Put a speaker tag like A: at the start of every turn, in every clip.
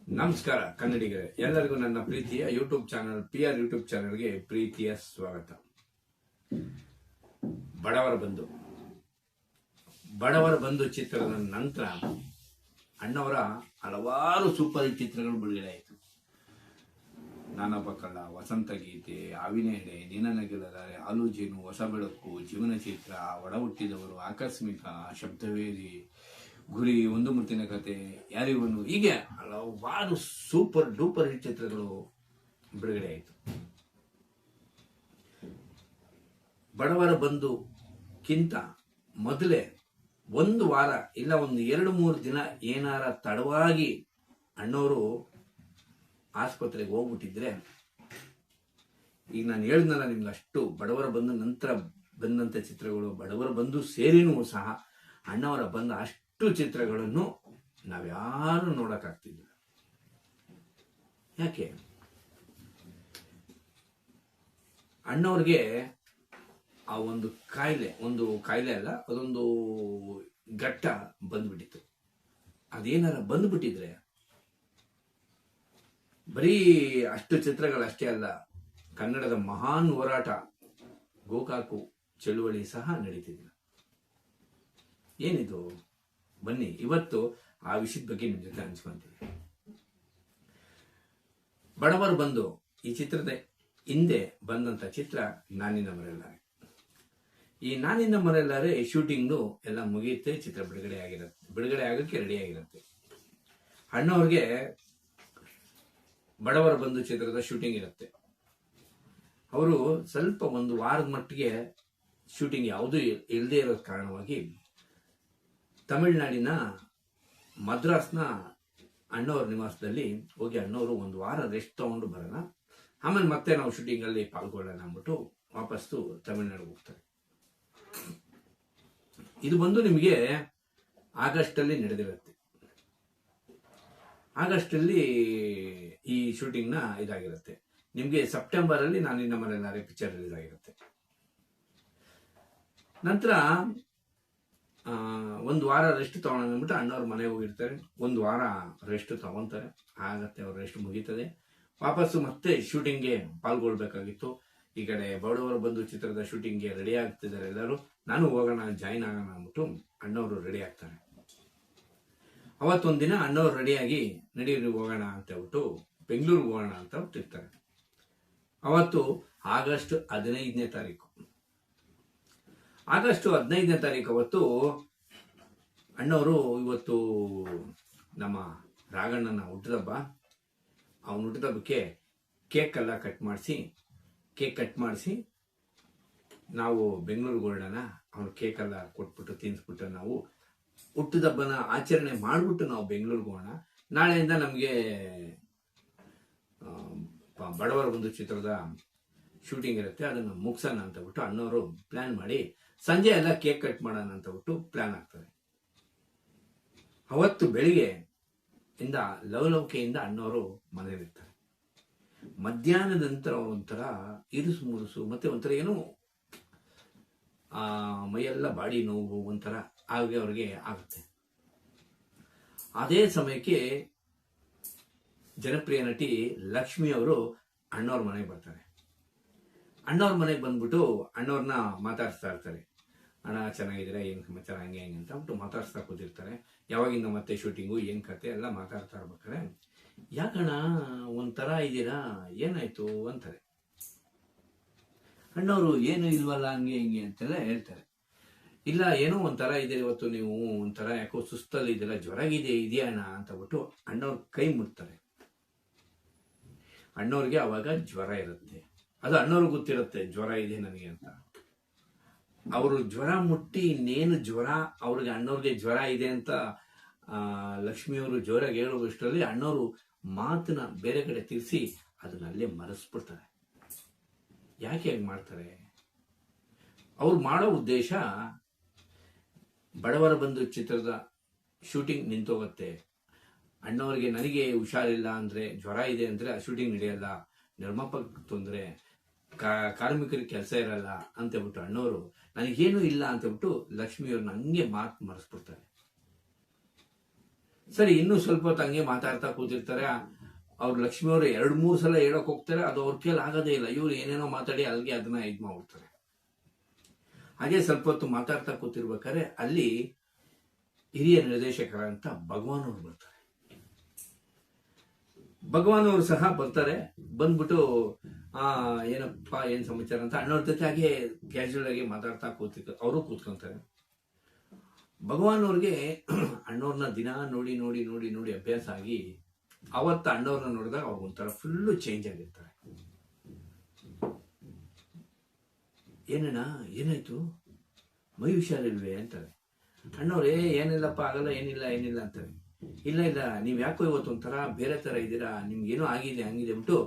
A: ನಮಸ್ಕಾರ ಕನ್ನಡಿಗರೇ, ಎಲ್ಲರಿಗೂ ನನ್ನ ಪ್ರೀತಿಯ ಯೂಟ್ಯೂಬ್ ಚಾನಲ್ PR ಯೂಟ್ಯೂಬ್ ಚಾನಲ್ಗೆ ಪ್ರೀತಿಯ ಸ್ವಾಗತ. ಬಡವರ ಬಂಧು ಚಿತ್ರದ ನಂತರ ಅಣ್ಣವರ ಹಲವಾರು ಸೂಪರ್ ಹಿಟ್ ಚಿತ್ರಗಳು ಬಿಡುಗಡೆ ಆಯಿತು. ನಾನೊಬ್ಬ ಕಳ್ಳ, ವಸಂತ ಗೀತೆ, ಆವಿನೇಡೆ, ನೀನನಗಿಲದರೆ, ಹಾಲು ಜೇನು, ಹೊಸ ಬೆಳಕು, ಜೀವನ ಚಿತ್ರ, ಒಡ ಹುಟ್ಟಿದವರು, ಆಕಸ್ಮಿಕ, ಶಬ್ದವೇದಿ, ಗುರಿ, ಒಂದು ಮುತ್ತಿನ ಕತೆ, ಯಾರಿವನು, ಹೀಗೆ ಹಲವಾರು ಸೂಪರ್ ಡೂಪರ್ ಹಿಟ್ ಚಿತ್ರಗಳು ಬಿಡುಗಡೆ ಆಯಿತು. ಬಡವರ ಬಂಧುಕ್ಕಿಂತ ಮೊದಲೇ ಒಂದು ವಾರ ಇಲ್ಲ ಒಂದು 2-3 ದಿನ ಏನಾರ ತಡವಾಗಿ ಅಣ್ಣವರು ಆಸ್ಪತ್ರೆಗೆ ಹೋಗ್ಬಿಟ್ಟಿದ್ರೆ, ಈಗ ನಾನು ಹೇಳಿದ್ನಲ್ಲ ನಿಮ್ಗೆ, ಅಷ್ಟು ಬಡವರ ಬಂಧು ನಂತರ ಬಂದಂಥ ಚಿತ್ರಗಳು, ಬಡವರ ಬಂಧು ಸೇರಿನೂ ಸಹ ಅಣ್ಣವರ ಬಂದ ಅಷ್ಟು ಚಿತ್ರಗಳನ್ನು ನಾವ್ಯಾರು ನೋಡಕ್ಕಾಗ್ತಿದ್ದಿಲ್ಲ. ಯಾಕೆ? ಅಣ್ಣವ್ರಿಗೆ ಆ ಒಂದು ಕಾಯಿಲೆ ಅಲ್ಲ, ಅದೊಂದು ಘಟ್ಟ ಬಂದ್ಬಿಟ್ಟಿತ್ತು. ಅದೇನಾರ ಬಂದ್ಬಿಟ್ಟಿದ್ರೆ ಬರೀ ಅಷ್ಟು ಚಿತ್ರಗಳಷ್ಟೇ ಅಲ್ಲ, ಕನ್ನಡದ ಮಹಾನ್ ಹೋರಾಟ ಗೋಕಾಕು ಚಳುವಳಿ ಸಹ ನಡೀತಿದ್ದಿಲ್ಲ. ಏನಿದು? ಬನ್ನಿ ಇವತ್ತು ಆ ವಿಷಯದ ಬಗ್ಗೆ ನಿಮ್ ಜೊತೆ ಹಂಚ್ಕೊಂತೀವಿ. ಬಡವರು ಬಂದು ಈ ಚಿತ್ರದ ಹಿಂದೆ ಬಂದಂತ ಚಿತ್ರ ನಾನಿನ್ನ ಮರೆಯಲಾರೆ. ಈ ನಾನಿನ್ನ ಮರೆಯಲಾರೆ ಶೂಟಿಂಗು ಎಲ್ಲ ಮುಗಿಯುತ್ತೆ, ಚಿತ್ರ ಬಿಡುಗಡೆ ಆಗಕ್ಕೆ ರೆಡಿ ಆಗಿರುತ್ತೆ. ಅಣ್ಣವ್ರಿಗೆ ಬಡವರ ಬಂಧು ಚಿತ್ರದ ಶೂಟಿಂಗ್ ಇರುತ್ತೆ. ಅವರು ಸ್ವಲ್ಪ ಒಂದು ವಾರದ ಮಟ್ಟಿಗೆ ಶೂಟಿಂಗ್ ಯಾವುದೂ ಇಲ್ಲದೆ ಇರೋ ಕಾರಣವಾಗಿ ತಮಿಳುನಾಡಿನ ಮದ್ರಾಸ್ನ ಅಣ್ಣವ್ರ ನಿವಾಸದಲ್ಲಿ ಹೋಗಿ ಅಣ್ಣವರು ಒಂದು ವಾರ ರೆಸ್ಟ್ ತಗೊಂಡು ಬರೋಣ, ಆಮೇಲೆ ಮತ್ತೆ ನಾವು ಶೂಟಿಂಗ್ ಅಲ್ಲಿ ಪಾಲ್ಗೊಳ್ಳೋಣ ಅಂದ್ಬಿಟ್ಟು ವಾಪಸ್ಸು ತಮಿಳುನಾಡಿಗೆ ಹೋಗ್ತಾರೆ. ಇದು ಬಂದು ನಿಮಗೆ ಆಗಸ್ಟ್ ಅಲ್ಲಿ ನಡೆದಿರುತ್ತೆ. ಆಗಸ್ಟ್ ಅಲ್ಲಿ ಈ ಶೂಟಿಂಗ್ ನ ಇದಾಗಿರುತ್ತೆ. ನಿಮ್ಗೆ ಸೆಪ್ಟೆಂಬರ್ ಅಲ್ಲಿ ನಾನಿನ್ನ ಮರೆಯಲಾರೆ ಪಿಕ್ಚರ್ ರಿಲೀಸ್ ಆಗಿರುತ್ತೆ. ನಂತರ ಒಂದು ವಾರ ರೆಸ್ಟ್ ತಗೋಣ ಅಂದ್ಬಿಟ್ಟು ಅಣ್ಣವ್ರ ಮನೆಗೆ ಹೋಗಿರ್ತಾರೆ. ಒಂದು ವಾರ ರೆಸ್ಟ್ ತಗೊಂತಾರೆ, ಆಗತ್ತೆ, ಅವ್ರ ರೆಸ್ಟ್ ಮುಗೀತದೆ. ವಾಪಸ್ಸು ಮತ್ತೆ ಶೂಟಿಂಗ್ಗೆ ಪಾಲ್ಗೊಳ್ಬೇಕಾಗಿತ್ತು. ಈ ಕಡೆ ಬಡವರ ಬಂಧು ಚಿತ್ರದ ಶೂಟಿಂಗ್ಗೆ ರೆಡಿ ಆಗ್ತಿದ್ದಾರೆ ಎಲ್ಲರೂ. ನಾನು ಹೋಗೋಣ, ಜಾಯಿನ್ ಆಗೋಣ ಅಂದ್ಬಿಟ್ಟು ಅಣ್ಣವರು ರೆಡಿ ಆಗ್ತಾರೆ. ಅವತ್ತೊಂದಿನ ಅಣ್ಣವ್ರು ರೆಡಿಯಾಗಿ ನಡೀರಿ ಹೋಗೋಣ ಅಂತ ಹೇಳ್ಬಿಟ್ಟು ಬೆಂಗಳೂರಿಗೆ ಹೋಗೋಣ ಅಂತ ಹೋಗ್ತಿರ್ತಾರೆ. ಅವತ್ತು ಆಗಸ್ಟ್ 15ನೇ ತಾರೀಕು. ಆಗಸ್ಟ್ 15ನೇ ತಾರೀಕು ಅವತ್ತು ಅಣ್ಣವರು, ಇವತ್ತು ನಮ್ಮ ರಾಘಣ್ಣನ ಹುಟ್ಟಿದಬ್ಬ, ಅವನ ಹುಟ್ಟಿದಬ್ಬಕ್ಕೆ ಕೇಕ್ ಕಟ್ ಮಾಡಿಸಿ ನಾವು ಬೆಂಗಳೂರಿಗೆ ಹೊರಡೋಣ, ಅವ್ನ ಕೇಕ್ ಎಲ್ಲ ಕೊಟ್ಬಿಟ್ಟು ತಿನ್ಸ್ಬಿಟ್ಟು ನಾವು ಹುಟ್ಟಿದಬ್ಬನ ಆಚರಣೆ ಮಾಡಿಬಿಟ್ಟು ನಾವು ಬೆಂಗಳೂರಿಗೆ ಹೋಗೋಣ. ನಾಳೆಯಿಂದ ನಮಗೆ ಬಡವರ ಒಂದು ಚಿತ್ರದ ಶೂಟಿಂಗ್ ಇರುತ್ತೆ, ಅದನ್ನು ಮುಗಿಸೋಣ ಅಂತ ಬಿಟ್ಟು ಅಣ್ಣವರು ಪ್ಲಾನ್ ಮಾಡಿ ಸಂಜೆ ಎಲ್ಲ ಕೇಕ್ ಕಟ್ ಮಾಡೋಣ ಅಂತ ಬಿಟ್ಟು ಪ್ಲಾನ್ ಆಗ್ತದೆ. ಅವತ್ತು ಬೆಳಿಗ್ಗೆ ಇಂದ ಲವಲವಿಕೆಯಿಂದ ಅಣ್ಣವರು ಮನೆಯಲ್ಲಿರ್ತಾರೆ. ಮಧ್ಯಾಹ್ನದ ನಂತರ ಒಂಥರ ಇರುಸು ಮುರುಸು ಮತ್ತೆ ಒಂಥರ ಏನೋ ಮೈಯೆಲ್ಲ ಬಾಡಿ ನೋವು ಒಂಥರ ಅವ್ರಿಗೆ ಆಗುತ್ತೆ. ಅದೇ ಸಮಯಕ್ಕೆ ಜನಪ್ರಿಯ ನಟಿ ಲಕ್ಷ್ಮಿ ಅವರು ಅಣ್ಣವ್ರ ಮನೆಗೆ ಬರ್ತಾರೆ. ಅಣ್ಣವ್ರ ಮನೆಗೆ ಬಂದ್ಬಿಟ್ಟು ಅಣ್ಣವ್ರನ್ನ ಮಾತಾಡಿಸ್ತಾ ಇರ್ತಾರೆ. ಅಣ್ಣ ಚೆನ್ನಾಗಿದ್ದೀರಾ, ಏನ್ ಸಮಾಚಾರ, ಹಂಗೆ ಹೆಂಗೆ ಅಂತ ಬಿಟ್ಟು ಮಾತಾಡ್ಸ್ತಾ ಕೂತಿರ್ತಾರೆ. ಯಾವಾಗಿಂದ ಮತ್ತೆ ಶೂಟಿಂಗು, ಏನ್ ಕತೆ ಎಲ್ಲ ಮಾತಾಡ್ತಾ ಇರ್ಬೇಕಾರೆ, ಯಾಕಣ್ಣ ಒಂಥರ ಇದ್ದೀರಾ, ಏನಾಯ್ತು ಅಂತಾರೆ. ಅಣ್ಣವರು ಏನು ಇಲ್ವಲ್ಲ, ಹಂಗೆ ಹಿಂಗೆ ಅಂತೆಲ್ಲ ಹೇಳ್ತಾರೆ. ಇಲ್ಲ, ಏನೋ ಒಂಥರ ಇದೆ ಇವತ್ತು, ನೀವು ಒಂಥರ ಯಾಕೋ ಸುಸ್ತಲ್ಲಿ ಇದೆಲ್ಲ, ಜ್ವರ ಇದೆಯಾ ಅಣ್ಣ ಅಂತ ಬಿಟ್ಟು ಅಣ್ಣವ್ರ ಕೈ ಮುಟ್ತಾರೆ. ಅಣ್ಣವ್ರಿಗೆ ಅವಾಗ ಜ್ವರ ಇರುತ್ತೆ. ಅದು ಅಣ್ಣವ್ರಿಗೆ ಗೊತ್ತಿರುತ್ತೆ ಜ್ವರ ಇದೆ ನನಗೆ ಅಂತ. ಅವರು ಜ್ವರ ಮುಟ್ಟಿ ಇನ್ನೇನು ಜ್ವರ, ಅಣ್ಣವ್ರಿಗೆ ಜ್ವರ ಇದೆ ಅಂತ ಲಕ್ಷ್ಮಿಯವರು ಜೋರಾಗಿ ಹೇಳುವಷ್ಟರಲ್ಲಿ ಅಣ್ಣವರು ಮಾತನ್ನ ಬೇರೆ ಕಡೆ ತಿರ್ಸಿ ಅದನ್ನ ಅಲ್ಲೇ ಮರೆಸ್ಬಿಡ್ತಾರೆ. ಯಾಕೆ ಹೇಗೆ ಮಾಡ್ತಾರೆ? ಅವ್ರು ಮಾಡೋ ಉದ್ದೇಶ, ಬಡವರ ಬಂಧು ಚಿತ್ರದ ಶೂಟಿಂಗ್ ನಿಂತೋಗುತ್ತೆ, ಅಣ್ಣವ್ರಿಗೆ ನನಗೆ ಹುಷಾರಿಲ್ಲ ಅಂದ್ರೆ, ಜ್ವರ ಇದೆ ಅಂದ್ರೆ ಆ ಶೂಟಿಂಗ್ ನಡೆಯಲ್ಲ, ನಿರ್ಮಾಪಕ ತೊಂದರೆ, ಕಾರ್ಮಿಕರಿಗೆ ಕೆಲಸ ಇರಲ್ಲ ಅಂತ ಹೇಳ್ಬಿಟ್ಟು ಅಣ್ಣವರು ನನಗೇನು ಇಲ್ಲ ಅಂತ ಹೇಳ್ಬಿಟ್ಟು ಲಕ್ಷ್ಮಿಯವ್ರನ್ನ ಹಂಗೆ ಮಾತು ಮರೆಸ್ಬಿಡ್ತಾರೆ. ಸರಿ, ಇನ್ನೂ ಸ್ವಲ್ಪ ಹೊತ್ತು ಹಂಗೆ ಮಾತಾಡ್ತಾ ಕೂತಿರ್ತಾರೆ. ಅವ್ರು ಲಕ್ಷ್ಮಿಯವರು 2-3 ಸಲ ಹೇಳಕ್ ಹೋಗ್ತಾರೆ, ಅದು ಅವ್ರ ಕೈಲಿ ಆಗೋದೇ ಇಲ್ಲ. ಇವ್ರು ಏನೇನೋ ಮಾತಾಡಿ ಅಲ್ಲಿಗೆ ಅದನ್ನ ಇದ್ ಮಾಡ್ಬಿಡ್ತಾರೆ. ಹಾಗೆ ಸ್ವಲ್ಪ ಹೊತ್ತು ಮಾತಾಡ್ತಾ ಕೂತಿರ್ಬೇಕಾದ್ರೆ ಅಲ್ಲಿ ಹಿರಿಯ ನಿರ್ದೇಶಕರಂತ ಭಗವಾನ್ ಅವರು ಬರ್ತಾರೆ. ಭಗವಾನ್ ಅವರು ಸಹ ಬರ್ತಾರೆ. ಬಂದ್ಬಿಟ್ಟು ಏನಪ್ಪಾ ಏನ್ ಸಮಾಚಾರ ಅಂತ ಅಣ್ಣವ್ರ ಜೊತೆ ಹಾಗೆ ಕ್ಯಾಶುವಲ್ ಆಗಿ ಮಾತಾಡ್ತಾ ಅವರು ಕೂತ್ಕೊಂತಾರೆ. ಭಗವಾನ್ ಅವ್ರಿಗೆ ಅಣ್ಣವ್ರನ್ನ ದಿನ ನೋಡಿ ನೋಡಿ ನೋಡಿ ನೋಡಿ ಅಭ್ಯಾಸ ಆಗಿ ಅವತ್ತ ಅಣ್ಣವ್ರನ್ನ ನೋಡಿದಾಗ ಅವ್ರು ಒಂಥರ ಫುಲ್ಲು ಚೇಂಜ್ ಆಗಿರ್ತಾರೆ. ಏನಣ್ಣ ಏನಾಯ್ತು, ಮೈ ಹುಷಾರಿಲ್ವೇ ಅಂತಾರೆ. ಅಣ್ಣವ್ರೇ ಏನಿಲ್ಲಪ್ಪ ಆಗಲ್ಲ, ಏನಿಲ್ಲ ಅಂತಾರೆ. ಇಲ್ಲ ನೀವ್ ಯಾಕೋ ಇವತ್ತು ಒಂಥರ ಬೇರೆ ತರ ಇದ್ದೀರಾ, ನಿಮ್ಗೇನೋ ಆಗಿದೆ ಹಂಗಿದೆ ಬಿಟ್ಟು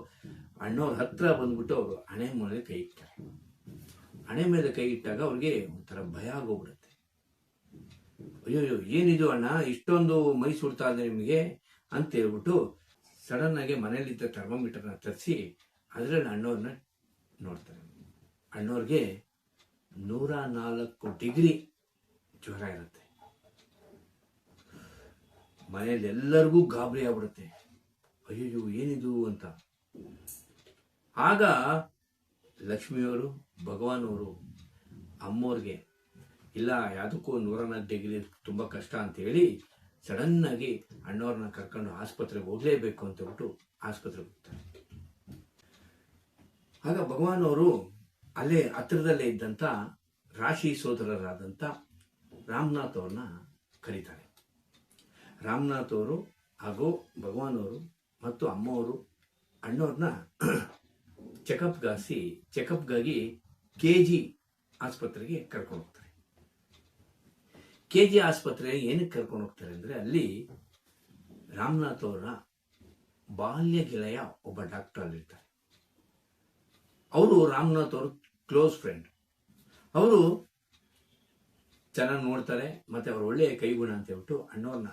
A: ಅಣ್ಣವ್ರ ಹತ್ರ ಬಂದ್ಬಿಟ್ಟು ಅವರು ಹಣೆ ಮೇಲೆ ಕೈ ಇಡ್ತಾರೆ. ಹಣೆ ಮೇಲೆ ಕೈ ಇಟ್ಟಾಗ ಅವ್ರಿಗೆ ಒಂಥರ ಭಯ ಆಗೋಗ್ಬಿಡುತ್ತೆ. ಅಯ್ಯೋ ಏನಿದು ಅಣ್ಣ, ಇಷ್ಟೊಂದು ಮೈ ಸುಡ್ತಾ ಇದೆ ನಿಮಗೆ ಅಂತ ಹೇಳ್ಬಿಟ್ಟು ಸಡನ್ ಆಗಿ ಮನೇಲಿದ್ದ ಥರ್ಮೋಮೀಟರ್ನ ತರಿಸಿ ಅದರಲ್ಲಿ ಅಣ್ಣವ್ರನ್ನ ನೋಡ್ತಾರೆ. ಅಣ್ಣವ್ರಿಗೆ 104 ಡಿಗ್ರಿ ಜ್ವರ ಇರುತ್ತೆ. ಮನೆಯಲ್ಲಿ ಎಲ್ಲರಿಗೂ ಗಾಬರಿ ಆಗ್ಬಿಡುತ್ತೆ. ಅಯ್ಯೋ ಏನಿದು ಅಂತ. ಆಗ ಲಕ್ಷ್ಮಿಯವರು ಭಗವಾನ್ ಅವರು ಅಮ್ಮವ್ರಿಗೆ ಇಲ್ಲ ಯಾವುದಕ್ಕೂ 104 ಡಿಗ್ರಿ ತುಂಬಾ ಕಷ್ಟ ಅಂತ ಹೇಳಿ ಸಡನ್ ಆಗಿ ಅಣ್ಣವ್ರನ್ನ ಕರ್ಕೊಂಡು ಆಸ್ಪತ್ರೆಗೆ ಹೋಗ್ಲೇಬೇಕು ಅಂತ ಹೇಳ್ಬಿಟ್ಟು ಆಸ್ಪತ್ರೆಗೆ ಹೋಗ್ತಾರೆ. ಆಗ ಭಗವಾನ್ ಅವರು ಅಲ್ಲೇ ಹತ್ತಿರದಲ್ಲೇ ಇದ್ದಂತ ರಾಶಿ ಸೋದರರಾದಂತ ರಾಮನಾಥ್ ಅವ್ರನ್ನ ಕರೀತಾರೆ. ರಾಮನಾಥ್ ಅವರು ಹಾಗೂ ಭಗವಾನ್ ಅವರು ಮತ್ತು ಅಮ್ಮವರು ಅಣ್ಣವ್ರನ್ನ ಚೆಕಪ್ಗಾಗಿ KG ಆಸ್ಪತ್ರೆಗೆ ಕರ್ಕೊಂಡು ಹೋಗ್ತಾರೆ. KG ಆಸ್ಪತ್ರೆಗೆ ಏನಕ್ಕೆ ಕರ್ಕೊಂಡು ಹೋಗ್ತಾರೆ ಅಂದ್ರೆ ಅಲ್ಲಿ ರಾಮನಾಥ್ ಅವರ ಬಾಲ್ಯ ಗೆಳೆಯ ಒಬ್ಬ ಡಾಕ್ಟರ್ ಅಲ್ಲಿರ್ತಾರೆ. ಅವರು ರಾಮನಾಥ್ ಅವರು ಕ್ಲೋಸ್ ಫ್ರೆಂಡ್. ಅವರು ಚೆನ್ನಾಗಿ ನೋಡ್ತಾರೆ, ಮತ್ತೆ ಅವ್ರ ಒಳ್ಳೆಯ ಕೈಗುಣ ಅಂತ ಹೇಳ್ಬಿಟ್ಟು ಅಣ್ಣವ್ರನ್ನ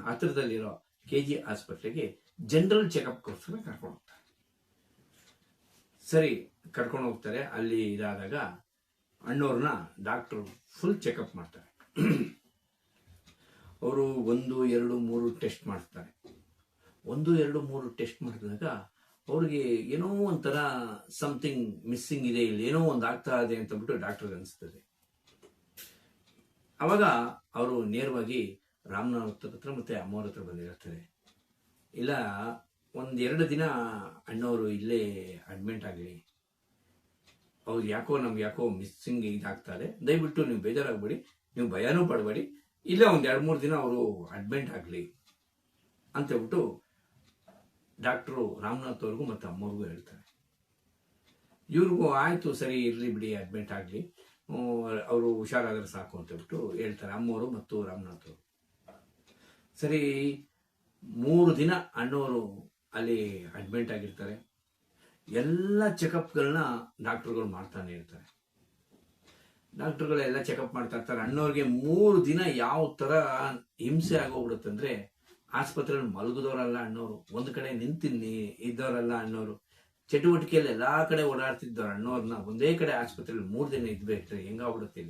A: ಹತ್ರದಲ್ಲಿರೋ KG ಆಸ್ಪತ್ರೆಗೆ ಜನರಲ್ ಚೆಕಪ್ಗೋಸ್ಕರ ಕರ್ಕೊಂಡು ಹೋಗ್ತಾರೆ. ಸರಿ, ಕರ್ಕೊಂಡು ಹೋಗ್ತಾರೆ. ಅಲ್ಲಿ ಇದಾದಾಗ ಅಣ್ಣವ್ರನ್ನ ಡಾಕ್ಟರ್ ಫುಲ್ ಚೆಕಪ್ ಮಾಡ್ತಾರೆ. ಅವರು 1, 2, 3 ಟೆಸ್ಟ್ ಮಾಡ್ತಾರೆ. 1, 2, 3 ಟೆಸ್ಟ್ ಮಾಡಿದಾಗ ಅವ್ರಿಗೆ ಏನೋ ಒಂಥರ ಸಮಥಿಂಗ್ ಮಿಸ್ಸಿಂಗ್ ಇದೆ, ಇಲ್ಲಿ ಏನೋ ಒಂದು ಆಗ್ತಾ ಇದೆ ಅಂತ ಬಿಟ್ಟು ಡಾಕ್ಟರ್ಗೆ ಅನಿಸ್ತದೆ. ಅವಾಗ ಅವರು ನೇರವಾಗಿ ರಾಮನಾಥ್ ಹತ್ರ ಮತ್ತೆ ಅಮ್ಮವ್ರ ಹತ್ರ ಬಂದಿರ್ತಾರೆ. ಇಲ್ಲ, 1-2 ದಿನ ಅಣ್ಣವರು ಇಲ್ಲೇ ಅಡ್ಮಿಂಟ್ ಆಗಲಿ, ಅವ್ರು ನಮ್ಗೆ ಯಾಕೋ ಮಿಸ್ಸಿಂಗ್ ಇದಾಗ್ತಾರೆ, ದಯವಿಟ್ಟು ನೀವು ಬೇಜಾರಾಗಬೇಡಿ, ನೀವು ಭಯನೂ ಪಡಬೇಡಿ, ಇಲ್ಲ 1-2-3 ದಿನ ಅವರು ಅಡ್ಮಿಂಟ್ ಆಗಲಿ ಅಂತ ಹೇಳ್ಬಿಟ್ಟು ಡಾಕ್ಟ್ರು ರಾಮನಾಥ್ ಅವ್ರಿಗೂ ಮತ್ತು ಅಮ್ಮವ್ರಿಗೂ ಹೇಳ್ತಾರೆ. ಇವ್ರಿಗೂ ಆಯ್ತು ಸರಿ ಇರ್ಲಿ ಬಿಡಿ, ಅಡ್ಮಿಟ್ ಆಗಲಿ, ಅವರು ಹುಷಾರಾದ್ರೆ ಸಾಕು ಅಂತ ಹೇಳ್ಬಿಟ್ಟು ಹೇಳ್ತಾರೆ ಅಮ್ಮವರು ಮತ್ತು ರಾಮನಾಥ್ ಅವರು. ಸರಿ, 3 ದಿನ ಅಣ್ಣವರು ಅಲ್ಲಿ ಅಡ್ಮಿಂಟ್ ಆಗಿರ್ತಾರೆ. ಎಲ್ಲ ಚೆಕಪ್ಗಳನ್ನ ಡಾಕ್ಟರ್ಗಳು ಮಾಡ್ತಾನೆ ಇರ್ತಾರೆ. ಡಾಕ್ಟರ್ಗಳೆಲ್ಲ ಚೆಕಪ್ ಮಾಡ್ತಾ ಇರ್ತಾರೆ. ಅಣ್ಣವ್ರಿಗೆ 3 ದಿನ ಯಾವ ತರ ಹಿಂಸೆ ಆಗೋಗ್ಬಿಡುತ್ತಂದ್ರೆ, ಆಸ್ಪತ್ರೆಯಲ್ಲಿ ಮಲಗಿದವರಲ್ಲ ಅಣ್ಣವರು, ಒಂದು ಕಡೆ ನಿಂತಿನಿ ಇದ್ದವರಲ್ಲ ಅಣ್ಣವರು, ಚಟುವಟಿಕೆಯಲ್ಲಿ ಎಲ್ಲಾ ಕಡೆ ಓಡಾಡ್ತಿದ್ದವ್ರು ಅಣ್ಣವ್ರನ್ನ ಒಂದೇ ಕಡೆ ಆಸ್ಪತ್ರೆಯಲ್ಲಿ 3 ದಿನ ಇದ್ಬೇಕು, ಹೆಂಗಾಗ್ಬಿಡುತ್ತೆ.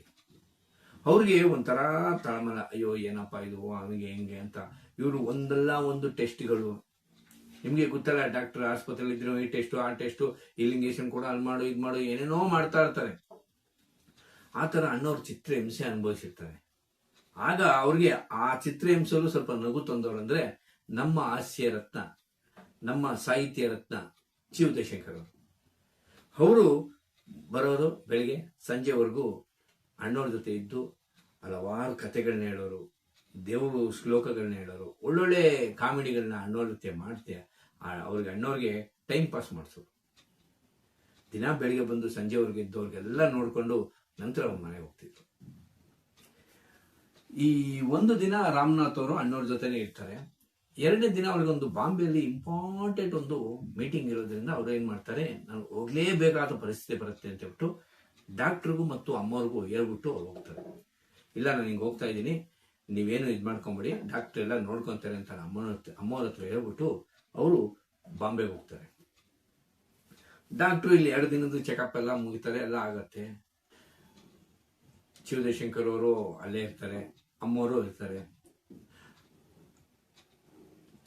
A: ಅವ್ರಿಗೆ ಒಂಥರ ತಳಮಳ, ಅಯ್ಯೋ ಏನಪ್ಪಾ ಇದು ಅವನಿಗೆ ಹೆಂಗೆ ಅಂತ. ಇವರು ಒಂದಲ್ಲ ಒಂದು ಟೆಸ್ಟ್ಗಳು, ನಿಮ್ಗೆ ಗೊತ್ತಲ್ಲ ಡಾಕ್ಟರ್ ಆಸ್ಪತ್ರೆಯಲ್ಲಿ ಇದ್ರು ಈ ಟೆಸ್ಟು ಆ ಟೆಸ್ಟು, ಇಲ್ಲಿಂಗೇಷನ್ ಕೂಡ ಅಲ್ಲಿ ಮಾಡು ಇದು ಮಾಡು ಏನೇನೋ ಮಾಡ್ತಾ ಇರ್ತಾರೆ. ಆ ತರ ಅಣ್ಣವ್ರ ಚಿತ್ರಹಿಂಸೆ ಅನುಭವಿಸಿರ್ತಾರೆ. ಆಗ ಅವ್ರಿಗೆ ಆ ಚಿತ್ರಹಿಂಸೆಯಲ್ಲೂ ಸ್ವಲ್ಪ ನಗು ತಂದವರು ಅಂದ್ರೆ ನಮ್ಮ ಹಾಸ್ಯ ರತ್ನ, ನಮ್ಮ ಸಾಹಿತ್ಯ ರತ್ನ ಶಿವದಶಂಕರ್ ಅವರು. ಅವರು ಬರೋರು ಬೆಳಿಗ್ಗೆ ಸಂಜೆವರೆಗೂ ಅಣ್ಣವ್ರ ಜೊತೆ ಇದ್ದು ಹಲವಾರು ಕಥೆಗಳನ್ನ ಹೇಳೋರು, ದೇವರು ಶ್ಲೋಕಗಳನ್ನ ಹೇಳೋರು, ಒಳ್ಳೊಳ್ಳೆ ಕಾಮಿಡಿಗಳನ್ನ ಅಣ್ಣವ್ರ ಜೊತೆ ಮಾಡ್ತೆ ಅವ್ರಿಗೆ ಅಣ್ಣವ್ರಿಗೆ ಟೈಮ್ ಪಾಸ್ ಮಾಡಿಸೋರು. ದಿನ ಬೆಳಿಗ್ಗೆ ಬಂದು ಸಂಜೆವರೆಗೆ ಇದ್ದವ್ರಿಗೆಲ್ಲ ನೋಡ್ಕೊಂಡು ನಂತರ ಅವ್ರ ಮನೆಗೆ ಹೋಗ್ತಿದ್ರು. ಈ 1 ದಿನ ರಾಮನಾಥ್ ಅವರು ಅಣ್ಣವ್ರ ಜೊತೆನೆ ಇರ್ತಾರೆ. 2ನೇ ದಿನ ಅವ್ರಿಗೊಂದು ಬಾಂಬೆಯಲ್ಲಿ ಇಂಪಾರ್ಟೆಂಟ್ ಒಂದು ಮೀಟಿಂಗ್ ಇರೋದ್ರಿಂದ ಅವ್ರು ಏನ್ ಮಾಡ್ತಾರೆ, ನಾನು ಹೋಗ್ಲೇಬೇಕಾದ ಪರಿಸ್ಥಿತಿ ಬರುತ್ತೆ ಅಂತ ಹೇಳ್ಬಿಟ್ಟು ಡಾಕ್ಟರ್ಗೂ ಮತ್ತು ಅಮ್ಮವ್ರಿಗೂ ಹೇಳ್ಬಿಟ್ಟು ಅವ್ರು ಹೋಗ್ತಾರೆ. ಇಲ್ಲ ನಾನು ಹಿಂಗೆ ಹೋಗ್ತಾ ಇದ್ದೀನಿ, ನೀವೇನು ಇದು ಮಾಡ್ಕೊಂಬಿಡಿ, ಡಾಕ್ಟರ್ ಎಲ್ಲ ನೋಡ್ಕೊಂತಾರೆ ಅಂತ ಅಮ್ಮವ್ರ ಹತ್ರ ಹೇಳ್ಬಿಟ್ಟು ಅವರು ಬಾಂಬೆಗೆ ಹೋಗ್ತಾರೆ. ಡಾಕ್ಟ್ರು ಇಲ್ಲಿ 2 ದಿನದ ಚೆಕಪ್ ಎಲ್ಲ ಮುಗಿತಾರೆ, ಎಲ್ಲ ಆಗತ್ತೆ. ಶಿವದಶಂಕರ್ ಅವರು ಅಲ್ಲೇ ಇರ್ತಾರೆ, ಅಮ್ಮವರು ಇರ್ತಾರೆ.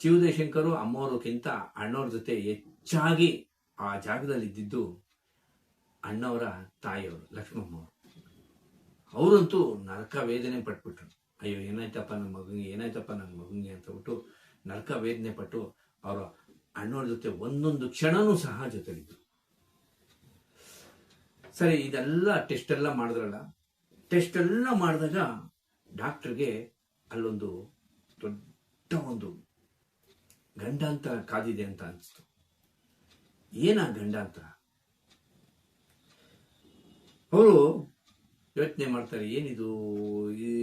A: ಶಿವದಶಂಕರು ಅಮ್ಮವ್ರಿಗಿಂತ ಅಣ್ಣವ್ರ ಜೊತೆ ಹೆಚ್ಚಾಗಿ ಆ ಜಾಗದಲ್ಲಿ ಇದ್ದಿದ್ದು ಅಣ್ಣವರ ತಾಯಿಯವರು ಲಕ್ಷ್ಮಮ್ಮ ಅವರು. ಅವರಂತೂ ನರಕ ವೇದನೆ ಪಟ್ಬಿಟ್ರು. ಅಯ್ಯೋ ಏನಾಯ್ತಪ್ಪ ನನ್ನ ಮಗನಿಗೆ ಅಂತ ಬಿಟ್ಟು ನರಕ ವೇದನೆ ಪಟ್ಟು ಅವರ ಅಣ್ಣವ್ರ ಜೊತೆ ಒಂದೊಂದು ಕ್ಷಣನೂ ಸಹ ಜೊತೆಲಿದ್ರು. ಸರಿ, ಇದೆಲ್ಲ ಟೆಸ್ಟ್ ಎಲ್ಲ ಮಾಡಿದ್ರಲ್ಲ. ಟೆಸ್ಟ್ ಎಲ್ಲ ಮಾಡಿದಾಗ ಡಾಕ್ಟರ್ಗೆ ಅಲ್ಲೊಂದು ದೊಡ್ಡ ಒಂದು ಗಂಡಾಂತರ ಕಾದಿದೆ ಅಂತ ಅನಿಸ್ತು. ಏನ ಗಂಡಾಂತರ? ಅವರು ಯೋಚನೆ ಮಾಡ್ತಾರೆ, ಏನಿದು,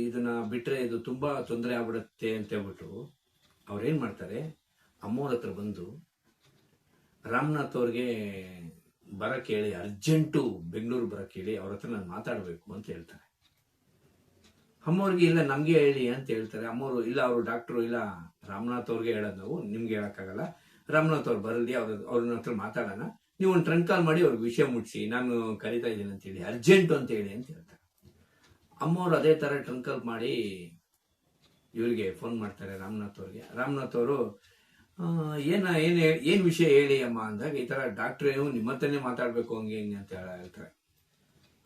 A: ಇದನ್ನ ಬಿಟ್ರೆ ಇದು ತುಂಬಾ ತೊಂದರೆ ಆಗ್ಬಿಡುತ್ತೆ ಅಂತ ಹೇಳ್ಬಿಟ್ಟು ಅವ್ರೇನ್ ಮಾಡ್ತಾರೆ, ಅಮ್ಮವ್ರ ಹತ್ರ ಬಂದು ರಾಮನಾಥ್ ಅವ್ರಿಗೆ ಬರಕ್ಕೆ ಹೇಳಿ, ಅರ್ಜೆಂಟು ಬೆಂಗಳೂರು ಬರಕ್ಕೆ ಹೇಳಿ, ಅವ್ರ ಹತ್ರ ನಾನು ಮಾತಾಡಬೇಕು ಅಂತ ಹೇಳ್ತಾರೆ. ಅಮ್ಮವ್ರಿಗೆ ಇಲ್ಲ ನಮ್ಗೆ ಹೇಳಿ ಅಂತ ಹೇಳ್ತಾರೆ. ಅಮ್ಮವರು ಇಲ್ಲ, ಅವರು ಡಾಕ್ಟ್ರು ಇಲ್ಲ, ರಾಮನಾಥ್ ಅವ್ರಿಗೆ ಹೇಳೋದು ನಾವು, ನಿಮ್ಗೆ ಹೇಳಕ್ಕಾಗಲ್ಲ, ರಾಮನಾಥ್ ಅವ್ರು ಬರಲಿ, ಅವ್ರನ್ನ ಹತ್ರ ಮಾತಾಡೋಣ, ನೀವು ಒಂದು ಟ್ರಂಕ್ ಕಾಲ್ ಮಾಡಿ ಅವ್ರಿಗೆ ವಿಷಯ ಮುಟ್ಸಿ, ನಾನು ಕರಿತಾ ಇದ್ದೀನಿ ಅಂತ ಹೇಳಿ, ಅರ್ಜೆಂಟು ಅಂತ ಹೇಳಿ ಅಂತ ಹೇಳ್ತಾರೆ. ಅಮ್ಮವ್ರು ಅದೇ ತರ ಟ್ರಂಕ್ ಕಾಲ್ ಮಾಡಿ ಇವ್ರಿಗೆ ಫೋನ್ ಮಾಡ್ತಾರೆ, ರಾಮನಾಥ್ ಅವ್ರಿಗೆ. ರಾಮನಾಥ್ ಅವರು ಏನ್ ವಿಷಯ ಹೇಳಿ ಅಮ್ಮ ಅಂದಾಗ, ಈ ತರ ಡಾಕ್ಟರ್ ನಿಮ್ಮ ಹತ್ರನೇ ಮಾತಾಡ್ಬೇಕು ಹಂಗೆ ಹಿಂಗೆ ಅಂತ ಹೇಳ್ತಾರೆ.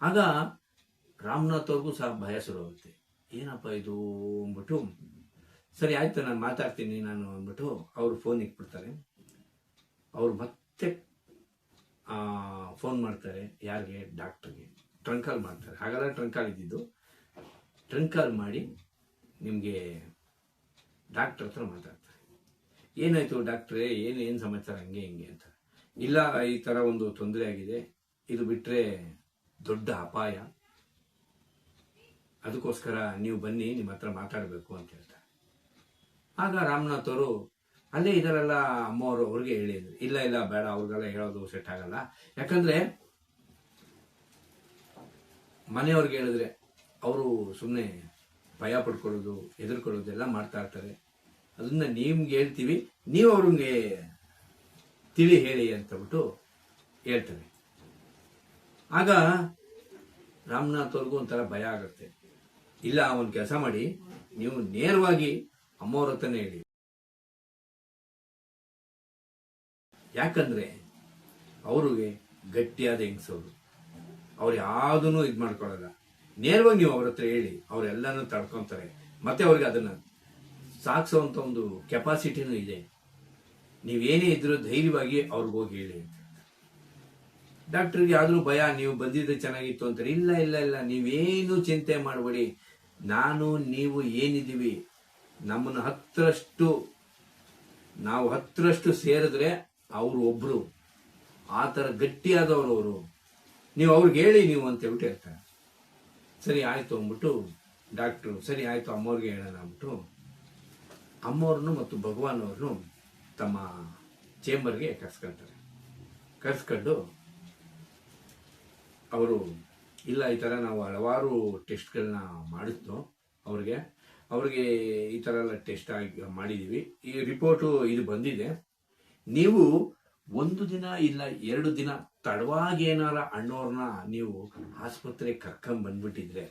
A: ಆಗ ರಾಮನಾಥ್ ಅವ್ರಿಗೂ ಸಹ ಭಯ ಶುರುವಾಗುತ್ತೆ. ಏನಪ್ಪ ಇದು ಅಂದ್ಬಿಟ್ಟು, ಸರಿ ಆಯ್ತು ನಾನು ಮಾತಾಡ್ತೀನಿ ನಾನು ಅಂದ್ಬಿಟ್ಟು ಅವ್ರು ಫೋನ್ ಇಟ್ಬಿಡ್ತಾರೆ. ಅವ್ರು ಮತ್ತೆ ಫೋನ್ ಮಾಡ್ತಾರೆ, ಯಾರಿಗೆ? ಡಾಕ್ಟರ್ಗೆ. ಟ್ರಂಕ್ ಕಾಲ್ ಮಾಡ್ತಾರೆ. ಹಾಗೆಲ್ಲ ಟ್ರಂಕ್ ಕಾಲ್ ಇದ್ದಿದ್ದು. ಟ್ರಂಕ್ ಕಾಲ್ ಮಾಡಿ ನಿಮಗೆ ಡಾಕ್ಟರ್ ಹತ್ರ ಮಾತಾಡ್ತಾರೆ. ಏನಾಯ್ತು ಡಾಕ್ಟ್ರೇ, ಏನು ಸಮಾಚಾರ, ಹಂಗೆ ಹಿಂಗೆ ಅಂತ. ಇಲ್ಲ, ಈ ತರ ಒಂದು ತೊಂದರೆ ಆಗಿದೆ, ಇದು ಬಿಟ್ರೆ ದೊಡ್ಡ ಅಪಾಯ, ಅದಕ್ಕೋಸ್ಕರ ನೀವು ಬನ್ನಿ, ನಿಮ್ಮ ಹತ್ರ ಮಾತಾಡಬೇಕು ಅಂತ ಹೇಳ್ತಾರೆ. ಆಗ ರಾಮನಾಥ್ ಅವರು ಅಲ್ಲೇ ಇದರೆಲ್ಲ ಅಮ್ಮವರು ಅವ್ರಿಗೆ ಹೇಳಿದ್ರು, ಇಲ್ಲ ಇಲ್ಲ ಬೇಡ, ಅವ್ರಿಗೆಲ್ಲ ಹೇಳೋದು ಸೆಟ್ ಆಗಲ್ಲ. ಯಾಕಂದ್ರೆ ಮನೆಯವ್ರಿಗೆ ಹೇಳಿದ್ರೆ ಅವರು ಸುಮ್ಮನೆ ಭಯ ಪಡ್ಕೊಳ್ಳೋದು, ಹೆದರ್ಕೊಳ್ಳೋದು ಎಲ್ಲ ಮಾಡ್ತಾ ಇರ್ತಾರೆ. ಅದನ್ನ ನಿಮ್ಗೆ ಹೇಳ್ತೀವಿ, ನೀವು ಅವ್ರಿಗೆ ತಿಳಿ ಹೇಳಿ ಅಂತ ಬಿಟ್ಟು ಹೇಳ್ತಾರೆ. ಆಗ ರಾಮನಾಥ್ ಅವ್ರಿಗೂ ಒಂಥರ ಭಯ ಆಗುತ್ತೆ. ಇಲ್ಲ, ಒಂದು ಕೆಲಸ ಮಾಡಿ, ನೀವು ನೇರವಾಗಿ ಅಮ್ಮವ್ರ ಹತ್ರನೇ ಹೇಳಿ. ಯಾಕಂದ್ರೆ ಅವ್ರಿಗೆ ಗಟ್ಟಿಯಾದ ಹೆಂಗಸವರು, ಅವ್ರು ಯಾವ್ದನ್ನು ಇದು ಮಾಡ್ಕೊಳ್ಳಲ್ಲ. ನೇರವಾಗಿ ನೀವು ಅವ್ರ ಹತ್ರ ಹೇಳಿ, ಅವರೆಲ್ಲನೂ ತಡ್ಕೊಂತಾರೆ. ಮತ್ತೆ ಅವ್ರಿಗೆ ಅದನ್ನ ಸಾಗಿಸುವಂತ ಒಂದು ಕೆಪಾಸಿಟಿನೂ ಇದೆ. ನೀವೇನೇ ಇದ್ರೂ ಧೈರ್ಯವಾಗಿ ಅವ್ರಿಗೆ ಹೋಗಿ ಹೇಳಿ. ಡಾಕ್ಟರ್ಗೆ ಆದ್ರೂ ಭಯ, ನೀವು ಬಂದಿದ್ರೆ ಚೆನ್ನಾಗಿತ್ತು ಅಂತಾರೆ. ಇಲ್ಲ ಇಲ್ಲ ಇಲ್ಲ, ನೀವೇನು ಚಿಂತೆ ಮಾಡಬೇಡಿ, ನಾನು ನೀವು ಏನಿದ್ದೀವಿ, ನಮ್ಮನ್ನು ನಾವು ಹತ್ತರಷ್ಟು ಸೇರಿದ್ರೆ ಅವರು ಒಬ್ರು, ಆ ಥರ ಗಟ್ಟಿಯಾದವರು ಅವರು, ನೀವು ಅವ್ರಿಗೆ ಹೇಳಿ ನೀವು ಅಂತ ಹೇಳ್ಬಿಟ್ಟು ಹೇಳ್ತಾರೆ. ಸರಿ ಆಯ್ತು ಅಂದ್ಬಿಟ್ಟು ಡಾಕ್ಟ್ರು, ಸರಿ ಆಯ್ತು ಅಮ್ಮವ್ರಿಗೆ ಹೇಳೋಣ ಅಂದ್ಬಿಟ್ಟು ಅಮ್ಮವ್ರನ್ನು ಮತ್ತು ಭಗವಾನ್ ಅವ್ರನ್ನು ತಮ್ಮ ಚೇಂಬರ್ಗೆ ಕರ್ಸ್ಕೊಳ್ತಾರೆ. ಕರ್ಸ್ಕೊಂಡು ಅವರು, ಇಲ್ಲ ಈ ಥರ ನಾವು ಹಲವಾರು ಟೆಸ್ಟ್ಗಳನ್ನ ಮಾಡಿದ್ವು, ಅವ್ರಿಗೆ ಈ ಥರ ಎಲ್ಲ ಟೆಸ್ಟ್ ಆಗಿ ಮಾಡಿದ್ದೀವಿ, ಈ ರಿಪೋರ್ಟು ಇದು ಬಂದಿದೆ, ನೀವು 1 ದಿನ ಇಲ್ಲ 2 ದಿನ ತಡವಾಗಿ ಏನಾರ ಅಣ್ಣವ್ರನ್ನ ನೀವು ಆಸ್ಪತ್ರೆಗೆ ಕರ್ಕೊಂಡ್ ಬಂದ್ಬಿಟ್ಟಿದ್ರೆ,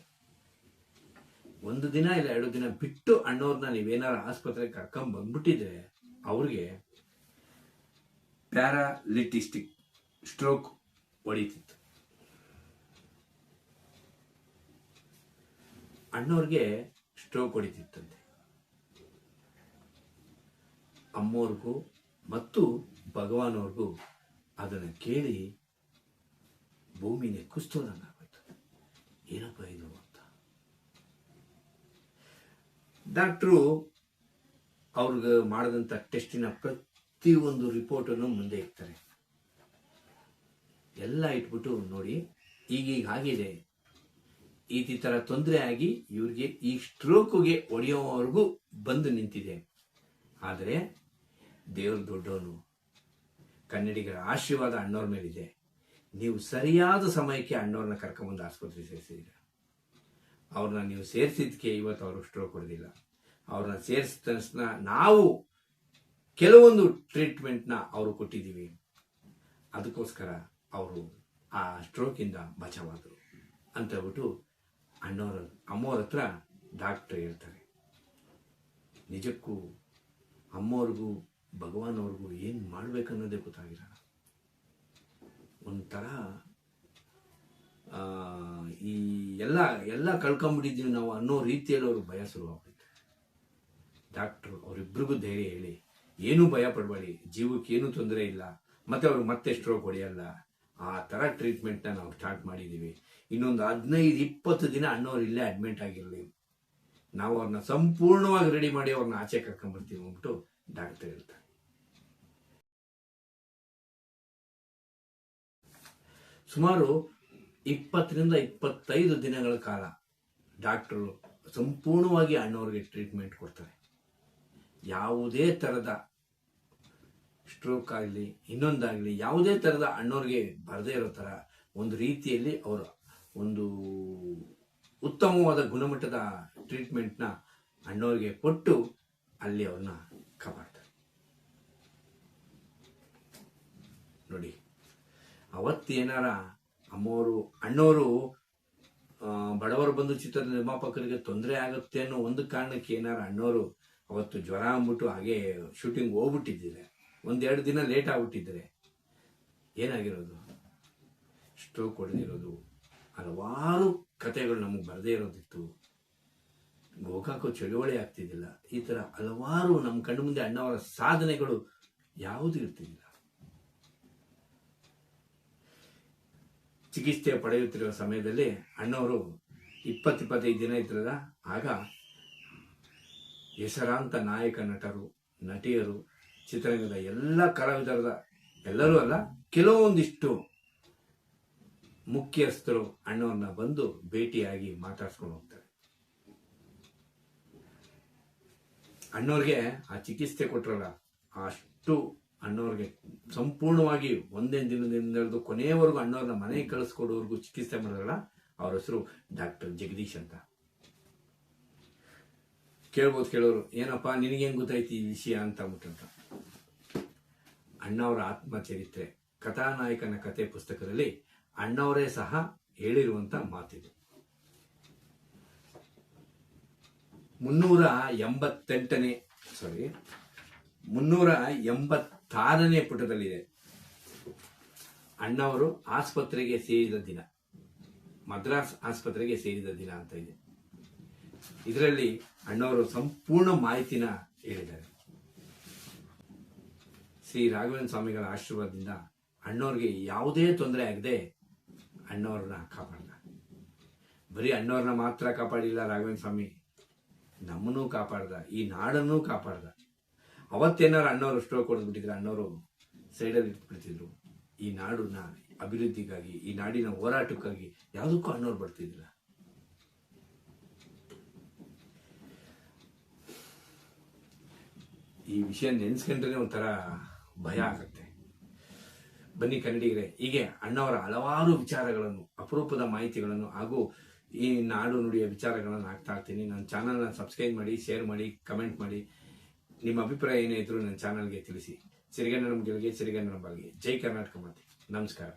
A: 1 ದಿನ ಇಲ್ಲ 2 ದಿನ ಬಿಟ್ಟು ಅಣ್ಣವ್ರನ್ನ ನೀವೇನಾರ ಆಸ್ಪತ್ರೆಗೆ ಕರ್ಕೊಂಡ್ ಬಂದ್ಬಿಟ್ಟಿದ್ರೆ, ಅವ್ರಿಗೆ ಪ್ಯಾರಾಲಿಟಿಸ್ಟಿಕ್ ಸ್ಟ್ರೋಕ್ ಹೊಡಿತಿತ್ತು. ಅಣ್ಣವ್ರಿಗೆ ಸ್ಟ್ರೋಕ್ ಹೊಡಿತಿತ್ತಂತೆ. ಅಮ್ಮವ್ರಿಗೂ ಮತ್ತು ಭಗವಾನ್ ಅವ್ರಿಗೂ ಅದನ್ನು ಕೇಳಿ ಭೂಮಿನೇ ಕುಸ್ತೋದಂಗಾಗೋಯ್ತು. ಏನಪ್ಪ ಇದು ಅಂತ ಡಾಕ್ಟ್ರು ಅವ್ರಿಗೆ ಮಾಡಿದಂಥ ಟೆಸ್ಟಿನ ಪ್ರತಿಯೊಂದು ರಿಪೋರ್ಟನ್ನು ಮುಂದೆ ಇಡ್ತಾರೆ. ಎಲ್ಲ ಇಟ್ಬಿಟ್ಟು, ನೋಡಿ ಈಗೀಗ ಆಗಿದೆ, ಈ ಥರ ತೊಂದರೆ ಆಗಿ ಇವ್ರಿಗೆ ಈ ಸ್ಟ್ರೋಕ್ಗೆ ಹೊಡೆಯೋವರೆಗೂ ಬಂದು ನಿಂತಿದೆ. ಆದರೆ ದೇವ್ರ ದೊಡ್ಡವನು, ಕನ್ನಡಿಗರ ಆಶೀರ್ವಾದ ಅಣ್ಣವ್ರ ಮೇಲಿದೆ. ನೀವು ಸರಿಯಾದ ಸಮಯಕ್ಕೆ ಅಣ್ಣವ್ರನ್ನ ಕರ್ಕೊಂಬಂದು ಆಸ್ಪತ್ರೆಗೆ ಸೇರಿಸಿದ್ದೀರ. ಅವ್ರನ್ನ ನೀವು ಸೇರಿಸಿದ್ಕೆ ಇವತ್ತು ಅವರು ಸ್ಟ್ರೋಕ್ ಹೊಡೆದಿಲ್ಲ. ಅವ್ರನ್ನ ಸೇರಿಸಿದ ತಕ್ಷಣ ನಾವು ಕೆಲವೊಂದು ಟ್ರೀಟ್ಮೆಂಟ್ನ ಅವರು ಕೊಟ್ಟಿದ್ದೀವಿ. ಅದಕ್ಕೋಸ್ಕರ ಅವರು ಆ ಸ್ಟ್ರೋಕಿಂದ ಬಚಾವಾದರು ಅಂತ ಹೇಳ್ಬಿಟ್ಟು ಅಮ್ಮವ್ರ ಹತ್ರ ಡಾಕ್ಟರ್ ಹೇಳ್ತಾರೆ. ನಿಜಕ್ಕೂ ಅಮ್ಮವ್ರಿಗೂ ಭಗವಾನ್ ಅವ್ರಿಗೂ ಏನು ಮಾಡ್ಬೇಕನ್ನೋದೇ ಗೊತ್ತಾಗಿರಲ್ಲ. ಒಂಥರ ಈ ಎಲ್ಲ ಕಳ್ಕೊಂಡ್ಬಿಟ್ಟಿದ್ದೀವಿ ನಾವು ಅನ್ನೋ ರೀತಿಯಲ್ಲಿ ಅವ್ರಿಗೆ ಭಯ ಶುರುವಾಗ್ಬಿಡುತ್ತೆ. ಡಾಕ್ಟ್ರು ಅವರಿಬ್ರಿಗೂ ಧೈರ್ಯ ಹೇಳಿ, ಏನೂ ಭಯ ಪಡಬೇಡಿ, ಜೀವಕ್ಕೇನು ತೊಂದರೆ ಇಲ್ಲ, ಮತ್ತೆ ಅವ್ರಿಗೆ ಮತ್ತೆ ಸ್ಟ್ರೋಕ್ ಹೊಡೆಯಲ್ಲ, ಆ ಥರ ಟ್ರೀಟ್ಮೆಂಟ್ನ ನಾವು ಸ್ಟಾರ್ಟ್ ಮಾಡಿದ್ದೀವಿ. ಇನ್ನೊಂದು 15-20 ದಿನ ಅಣ್ಣವ್ರು ಇಲ್ಲೇ ಅಡ್ಮಿಟ್ ಆಗಿರಲಿ, ನಾವು ಅವ್ರನ್ನ ಸಂಪೂರ್ಣವಾಗಿ ರೆಡಿ ಮಾಡಿ ಅವ್ರನ್ನ ಆಚೆ ಕರ್ಕೊಂಡ್ಬರ್ತೀವಿ ಅಂದ್ಬಿಟ್ಟು ಡಾಕ್ಟರ್ ಹೇಳ್ತಾರೆ. ಸುಮಾರು 20-25 ದಿನಗಳ ಕಾಲ ಡಾಕ್ಟರು ಸಂಪೂರ್ಣವಾಗಿ ಅಣ್ಣವ್ರಿಗೆ ಟ್ರೀಟ್ಮೆಂಟ್ ಕೊಡ್ತಾರೆ. ಯಾವುದೇ ಥರದ ಸ್ಟ್ರೋಕ್ ಆಗಲಿ ಇನ್ನೊಂದಾಗಲಿ ಯಾವುದೇ ಥರದ ಅಣ್ಣವ್ರಿಗೆ ಬರದೇ ಇರೋ ಥರ ಒಂದು ರೀತಿಯಲ್ಲಿ ಅವರು ಒಂದು ಉತ್ತಮವಾದ ಗುಣಮಟ್ಟದ ಟ್ರೀಟ್ಮೆಂಟ್ನ ಅಣ್ಣವ್ರಿಗೆ ಕೊಟ್ಟು ಅಲ್ಲಿ ಅವ್ರನ್ನ ಕಾಪಾಡ್ತಾರೆ. ನೋಡಿ, ಅವತ್ತೇನಾರ ಅಣ್ಣವರು ಬಡವರು ಬಂದು ಚಿತ್ರದ ನಿರ್ಮಾಪಕರಿಗೆ ತೊಂದರೆ ಆಗುತ್ತೆ ಅನ್ನೋ ಒಂದು ಕಾರಣಕ್ಕೆ ಏನಾರ ಅಣ್ಣವರು ಅವತ್ತು ಜ್ವರ ಅಂದ್ಬಿಟ್ಟು ಹಾಗೆ ಶೂಟಿಂಗ್ ಹೋಗ್ಬಿಟ್ಟಿದ್ದಾರೆ, 1-2 ದಿನ ಲೇಟ್ ಆಗ್ಬಿಟ್ಟಿದ್ದಾರೆ, ಏನಾಗಿರೋದು? ಸ್ಟ್ರೋಕ್ ಹೊಡೆದಿರೋದು, ಹಲವಾರು ಕಥೆಗಳು ನಮಗೆ ಬರದೇ ಇರೋದಿತ್ತು, ಗೋಕಾಕು ಚಳುವಳಿ ಆಗ್ತಿದ್ದಿಲ್ಲ, ಈ ಥರ ಹಲವಾರು ನಮ್ಮ ಕಣ್ಣು ಮುಂದೆ ಅಣ್ಣವರ ಸಾಧನೆಗಳು ಯಾವುದೂ ಇರ್ತಿದ್ದಿಲ್ಲ. ಚಿಕಿತ್ಸೆ ಪಡೆಯುತ್ತಿರುವ ಸಮಯದಲ್ಲಿ ಅಣ್ಣವರು 20-25 ದಿನ ಇದ್ರಲ್ಲ, ಆಗ ಹೆಸರಾಂತ ನಾಯಕ ನಟರು, ನಟಿಯರು, ಚಿತ್ರರಂಗದ ಎಲ್ಲ ಕಲಾವಿದರದ ಎಲ್ಲರೂ ಅಲ್ಲ, ಕೆಲವೊಂದಿಷ್ಟು ಮುಖ್ಯಸ್ಥರು ಅಣ್ಣವ್ರನ್ನ ಬಂದು ಭೇಟಿಯಾಗಿ ಮಾತಾಡ್ಸ್ಕೊಂಡು ಹೋಗ್ತಾರೆ. ಅಣ್ಣವ್ರಿಗೆ ಆ ಚಿಕಿತ್ಸೆ ಕೊಟ್ಟರಲ್ಲ, ಅಷ್ಟು ಅಣ್ಣವ್ರಿಗೆ ಸಂಪೂರ್ಣವಾಗಿ ಒಂದೇ ದಿನದಿಂದ ಹಿಡಿದು ಕೊನೆಯವರೆಗೂ ಅಣ್ಣವ್ರನ್ನ ಮನೆಗೆ ಕಳಿಸ್ಕೊಡೋವರೆಗೂ ಚಿಕಿತ್ಸೆ ಮಾಡಿದ್ರಲ್ಲ, ಅವ್ರ ಹೆಸರು ಡಾಕ್ಟರ್ ಜಗದೀಶ್ ಅಂತ. ಕೇಳೋರು, ಏನಪ್ಪ ನಿನಗೇನು ಗೊತ್ತಾಯ್ತು ಈ ವಿಷಯ ಅಂತ ಅಂದ್ಬಿಟ್ಟಂತ. ಅಣ್ಣವರ ಆತ್ಮಚರಿತ್ರೆ ಕಥಾನಾಯಕನ ಕತೆ ಪುಸ್ತಕದಲ್ಲಿ ಅಣ್ಣವರೇ ಸಹ ಹೇಳಿರುವಂತ ಮಾತಿದೆ. 386ನೇ ಪುಟದಲ್ಲಿದೆ. ಅಣ್ಣವರು ಆಸ್ಪತ್ರೆಗೆ ಸೇರಿದ ದಿನ, ಮದ್ರಾಸ್ ಆಸ್ಪತ್ರೆಗೆ ಸೇರಿದ ದಿನ ಅಂತ ಇದೆ. ಇದರಲ್ಲಿ ಅಣ್ಣವರು ಸಂಪೂರ್ಣ ಮಾಹಿತಿನ ಹೇಳಿದ್ದಾರೆ. ಶ್ರೀ ರಾಘವೇಂದ್ರ ಸ್ವಾಮಿಗಳ ಆಶೀರ್ವಾದದಿಂದ ಅಣ್ಣವ್ರಿಗೆ ಯಾವುದೇ ತೊಂದರೆ ಆಗದೆ ಅಣ್ಣವ್ರನ್ನ ಕಾಪಾಡ್ದ. ಬರೀ ಅಣ್ಣವ್ರನ್ನ ಮಾತ್ರ ಕಾಪಾಡಿಲ್ಲ ರಾಘವೇಂದ್ರ ಸ್ವಾಮಿ, ನಮ್ಮನ್ನೂ ಕಾಪಾಡ್ದ, ಈ ನಾಡನ್ನೂ ಕಾಪಾಡ್ದ. ಅವತ್ತೇನಾರು ಅಣ್ಣವರು ಸ್ಟ್ರೋಕ್ ಹೊಡೆದ್ಬಿಟ್ಟಿದ್ರೆ ಅಣ್ಣವರು ಸೈಡಲ್ಲಿ ಇಟ್ಬಿಡ್ತಿದ್ರು. ಈ ನಾಡಿನ ಅಭಿವೃದ್ಧಿಗಾಗಿ, ಈ ನಾಡಿನ ಹೋರಾಟಕ್ಕಾಗಿ ಯಾವುದಕ್ಕೂ ಅಣ್ಣವ್ರು ಬರ್ತಿದ್ದಿಲ್ಲ. ಈ ವಿಷಯ ನೆನೆಸ್ಕೊಂಡ್ರೆ ಒಂಥರ ಭಯ ಆಗುತ್ತೆ. ಬನ್ನಿ ಕನ್ನಡಿಗರೇ, ಹೀಗೆ ಅಣ್ಣವರ ಹಲವಾರು ವಿಚಾರಗಳನ್ನು, ಅಪರೂಪದ ಮಾಹಿತಿಗಳನ್ನು ಹಾಗೂ ಈ ನಾಡು ನುಡಿಯ ವಿಚಾರಗಳನ್ನು ಹಾಕ್ತಾ ಇರ್ತೀನಿ. ನನ್ನ ಚಾನಲ್ನ ಸಬ್ಸ್ಕ್ರೈಬ್ ಮಾಡಿ, ಶೇರ್ ಮಾಡಿ, ಕಮೆಂಟ್ ಮಾಡಿ. ನಿಮ್ಮ ಅಭಿಪ್ರಾಯ ಏನೇ ಇದ್ರು ನನ್ನ ಚಾನಲ್ಗೆ ತಿಳಿಸಿ. ಸಿರಿಗನ್ನಡಂ ಗೆಲ್ಗೆ, ಸಿರಿಗನ್ನಡಂ ಬಾಳ್ಗೆ. ಜೈ ಕರ್ನಾಟಕ ಮಾತೆ. ನಮಸ್ಕಾರ.